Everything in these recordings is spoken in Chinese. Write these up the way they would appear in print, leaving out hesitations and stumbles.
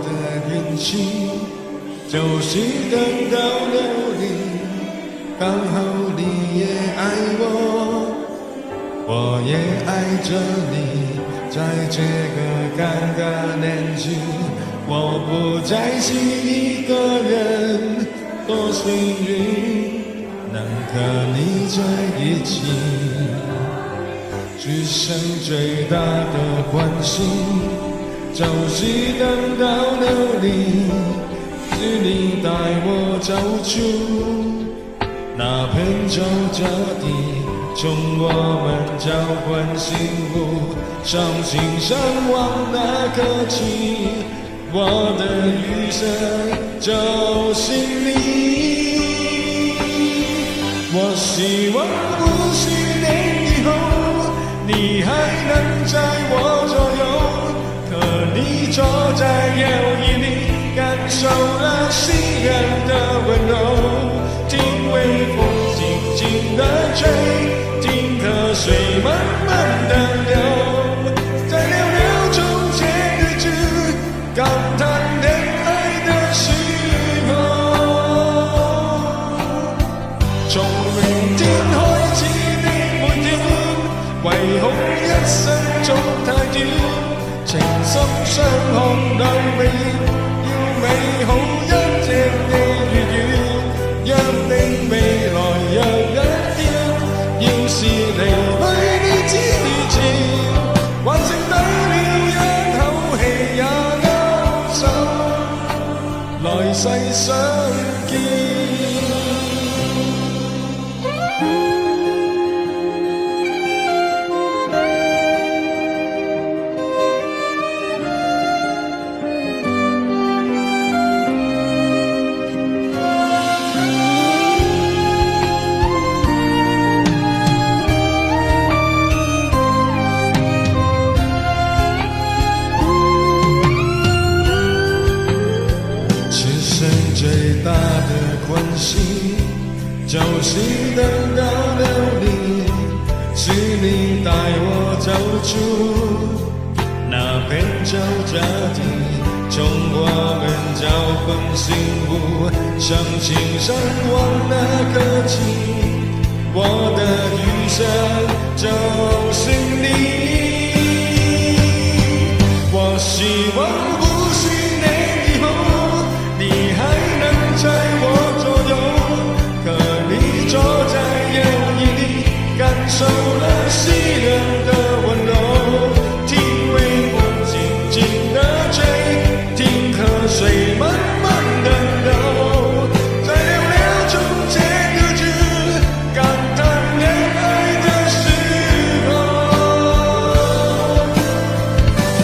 的运气，就是等到了你，刚好你也爱我，我也爱着你。在这个尴尬年纪，我不再是一个人，多幸运能和你在一起。只剩最大的关系，就是等到了你，是你带我走出那片沼泽地，从我们交换幸福，伤心伤亡那刻起，我的余生就是你。我希望50年以后，你还能在我左右，和你坐在摇椅里，感受那夕阳的温柔，听微风轻轻地吹，听河水慢慢地流，在寥寥中间日子，感叹恋爱的时候。從明天開始的每天，唯恐一生總太短，情深相看兩眉，要美好一隻的月圓，約定未來若一天，要是離去你之前，還剩低了一口氣也勾手，來世相見。最大的关系，就是等到了你，是你带我走出那片沼泽地，从我们交换幸福，相亲相望那刻起，我的余生就是你。我希望50年以后，你还能在我左右，和你坐在摇椅里，感受那夕阳的温柔，听微风轻轻地吹，听河水慢慢地流，在寥寥中间日子，感叹恋爱的时候。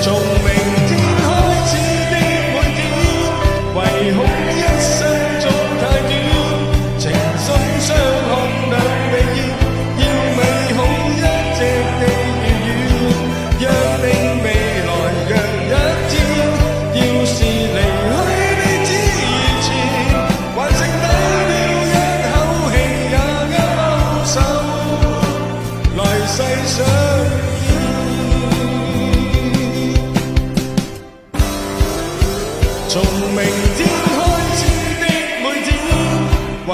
从明天開始的每天，唯恐一生總太短，情深相看兩眉眼，要美好一隻的月圓，約定未來若一天，要是離去你之前，還剩低了一口氣也勾手，來世相見。從明天開始的每天，唯